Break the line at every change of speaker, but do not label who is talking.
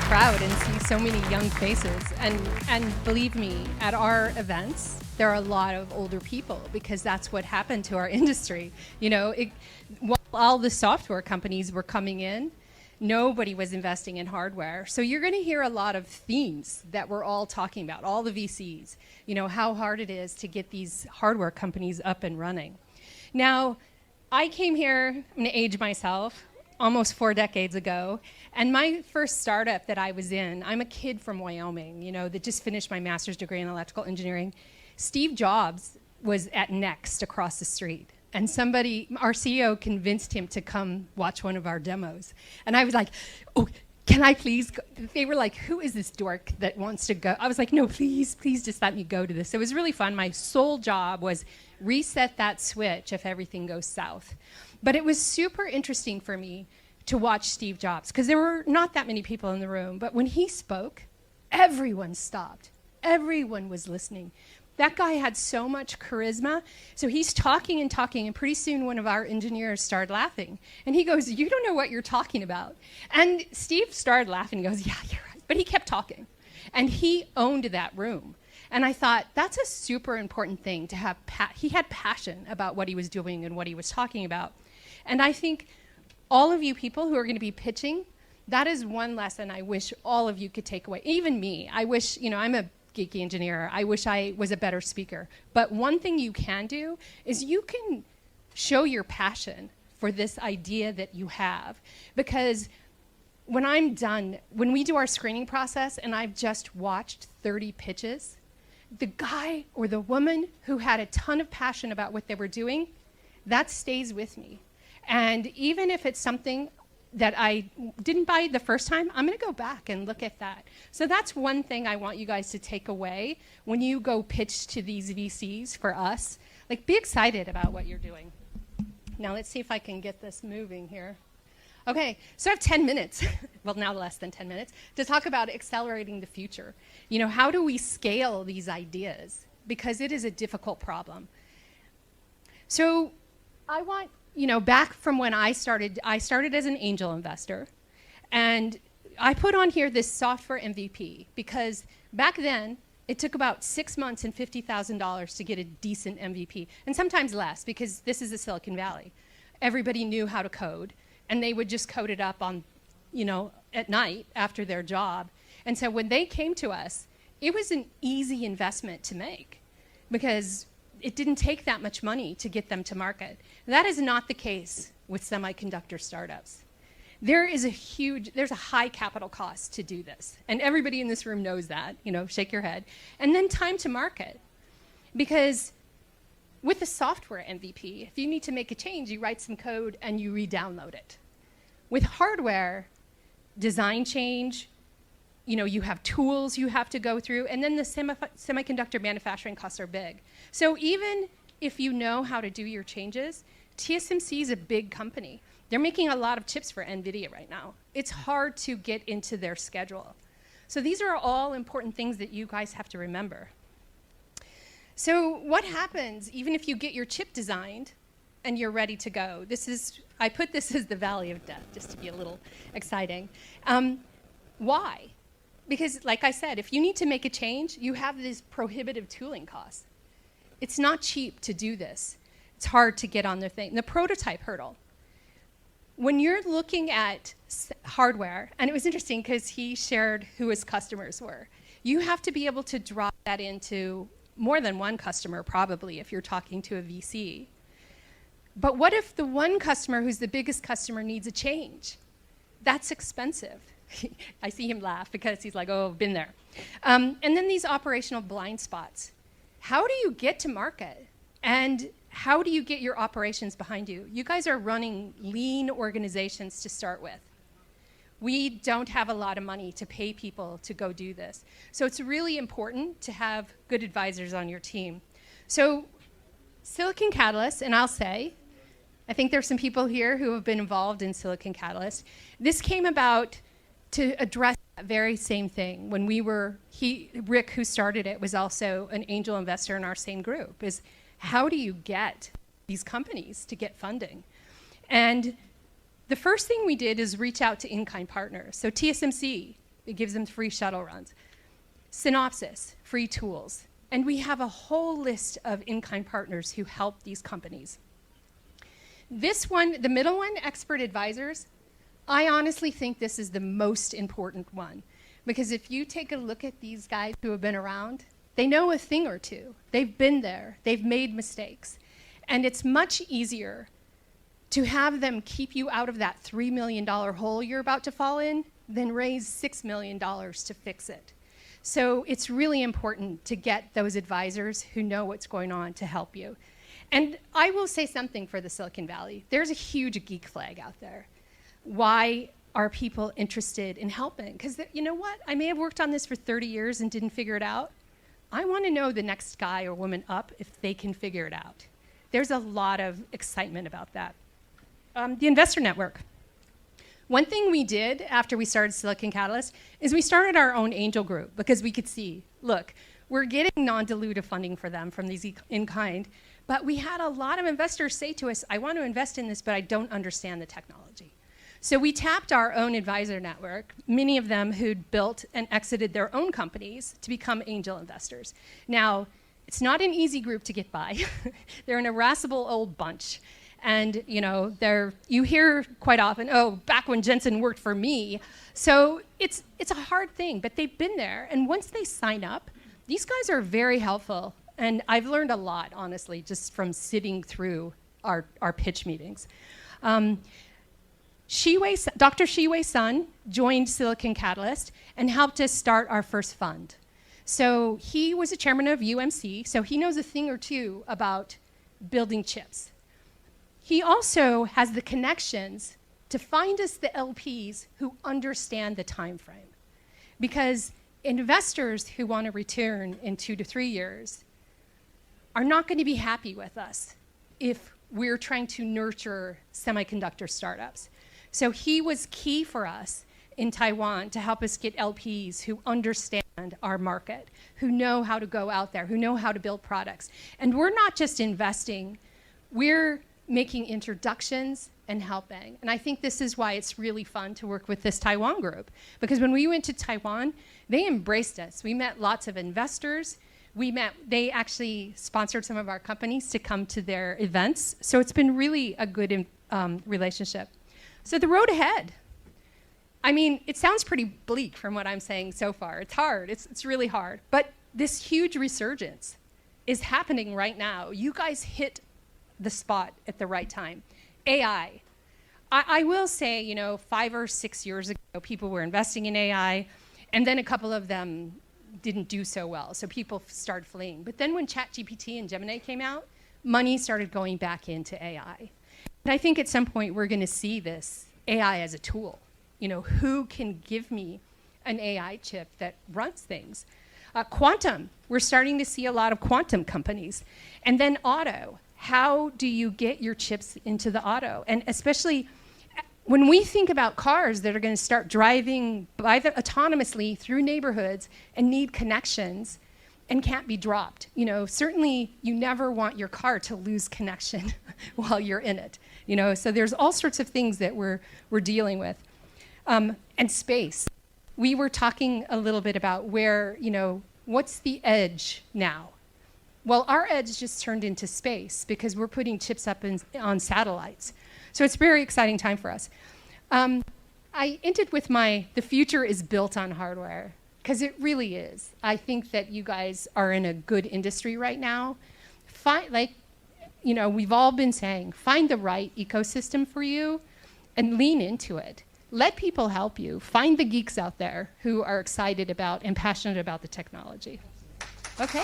proud and see so many young faces. And believe me, at our events, there are a lot of older people because that's what happened to our industry. You know, while all the software companies were coming in, nobody was investing in hardware. So you're going to hear a lot of themes that we're all talking about, all the VCs, you know, how hard it is to get these hardware companies up and running. Now, I came here, I'm going to age myself, almost 4 decades ago, and my first startup that I was in, I'm a kid from Wyoming, you know, that just finished my master's degree in electrical engineering. Steve Jobs was at Next across the street, and somebody, our CEO, convinced him to come watch one of our demos. And I was like, oh, can I please go? They were like, who is this dork that wants to go? I was like, no, please just let me go to this. It was really fun. My sole job was reset that switch if everything goes south. But it was super interesting for me to watch Steve Jobs, because there were not that many people in the room. But when he spoke, everyone stopped. Everyone was listening. That guy had so much charisma. So he's talking, and pretty soon one of our engineers started laughing. And he goes, you don't know what you're talking about. And Steve started laughing and goes, yeah, you're right. But he kept talking. And he owned that room. And I thought, that's a super important thing to have. He had passion about what he was doing and what he was talking about. And I think all of you people who are going to be pitching, that is one lesson I wish all of you could take away. Even me. I wish, you know, I'm a geeky engineer. I wish I was a better speaker. But one thing you can do is you can show your passion for this idea that you have. Because when I'm done, when we do our screening process and I've just watched 30 pitches, the guy or the woman who had a ton of passion about what they were doing, that stays with me. And even if it's something that I didn't buy the first time, I'm going to go back and look at that. So that's one thing I want you guys to take away when you go pitch to these VCs for us. Like, be excited about what you're doing. Now let's see if I can get this moving here. Okay, so I have 10 minutes, well, now less than 10 minutes, to talk about accelerating the future. You know, how do we scale these ideas? Because it is a difficult problem. So I want, you know, back from when I started as an angel investor. And I put on here this software MVP because back then, it took about 6 months and $50,000 to get a decent MVP. And sometimes less, because this is the Silicon Valley. Everybody knew how to code. And they would just code it up on, you know, at night after their job. And so when they came to us, it was an easy investment to make because it didn't take that much money to get them to market. That is not the case with semiconductor startups. There's a high capital cost to do this. And everybody in this room knows that, you know, shake your head. And then time to market. Because with a software MVP, if you need to make a change, you write some code and you re-download it. With hardware, design change, you know, you have tools you have to go through, and then the semiconductor manufacturing costs are big. So even if you know how to do your changes, TSMC is a big company. They're making a lot of chips for NVIDIA right now. It's hard to get into their schedule. So these are all important things that you guys have to remember. So what happens even if you get your chip designed and you're ready to go? I put this as the valley of death, just to be a little exciting. Why? Because like I said, if you need to make a change, you have these prohibitive tooling costs. It's not cheap to do this. It's hard to get on the thing. The prototype hurdle. When you're looking at hardware, and it was interesting because he shared who his customers were, you have to be able to drop that into more than one customer, probably, if you're talking to a VC. But what if the one customer who's the biggest customer needs a change? That's expensive. I see him laugh because he's like, oh, I've been there. And then these operational blind spots. How do you get to market? And how do you get your operations behind you? You guys are running lean organizations to start with. We don't have a lot of money to pay people to go do this. So it's really important to have good advisors on your team. So Silicon Catalyst, and I'll say, I think there's some people here who have been involved in Silicon Catalyst. This came about to address that very same thing. When Rick, who started it, was also an angel investor in our same group, is how do you get these companies to get funding? And the first thing we did is reach out to in-kind partners. So TSMC It gives them free shuttle runs. Synopsys, free tools. And we have a whole list of in-kind partners who help these companies. This one, the middle one, expert advisors, I honestly think this is the most important one. Because if you take a look at these guys who have been around, they know a thing or two. They've been there. They've made mistakes. And it's much easier to have them keep you out of that $3 million hole you're about to fall in than raise $6 million to fix it. So it's really important to get those advisors who know what's going on to help you. And I will say something for the Silicon Valley. There's a huge geek flag out there. Why are people interested in helping? Because you know what? I may have worked on this for 30 years and didn't figure it out. I want to know the next guy or woman up if they can figure it out. There's a lot of excitement about that. The investor network. One thing we did after we started Silicon Catalyst is we started our own angel group because we could see, look, we're getting non-dilutive funding for them from these in-kind, but we had a lot of investors say to us, I want to invest in this, but I don't understand the technology. So we tapped our own advisor network, many of them who'd built and exited their own companies to become angel investors. Now, it's not an easy group to get by. They're an irascible old bunch. And you hear quite often, oh, back when Jensen worked for me. So it's a hard thing, but they've been there. And once they sign up, these guys are very helpful. And I've learned a lot, honestly, just from sitting through our pitch meetings. Dr. Shiwei Sun joined Silicon Catalyst and helped us start our first fund. So he was a chairman of UMC, so he knows a thing or two about building chips. He also has the connections to find us the LPs who understand the time frame. Because investors who want to return in 2 to 3 years are not going to be happy with us if we're trying to nurture semiconductor startups. So he was key for us in Taiwan to help us get LPs who understand our market, who know how to go out there, who know how to build products. And we're not just investing, we're making introductions and helping. And I think this is why it's really fun to work with this Taiwan group. Because when we went to Taiwan, they embraced us. We met lots of investors. They actually sponsored some of our companies to come to their events. So it's been really a good relationship. So the road ahead. I mean, it sounds pretty bleak from what I'm saying so far. It's hard, it's really hard. But this huge resurgence is happening right now. You guys hit the spot at the right time. AI. I will say, 5 or 6 years ago, people were investing in AI, and then a couple of them didn't do so well, so people started fleeing. But then when ChatGPT and Gemini came out, money started going back into AI. And I think at some point we're going to see this AI as a tool. Who can give me an AI chip that runs things? Quantum. We're starting to see a lot of quantum companies. And then auto. How do you get your chips into the auto? And especially when we think about cars that are going to start driving autonomously through neighborhoods and need connections and can't be dropped. Certainly you never want your car to lose connection while you're in it. So there's all sorts of things that we're dealing with. And space. We were talking a little bit about where, what's the edge now? Well, our edge just turned into space because we're putting chips up on satellites. So it's a very exciting time for us. I ended with the future is built on hardware, because it really is. I think that you guys are in a good industry right now. We've all been saying, find the right ecosystem for you and lean into it. Let people help you. Find the geeks out there who are excited about and passionate about the technology. Okay.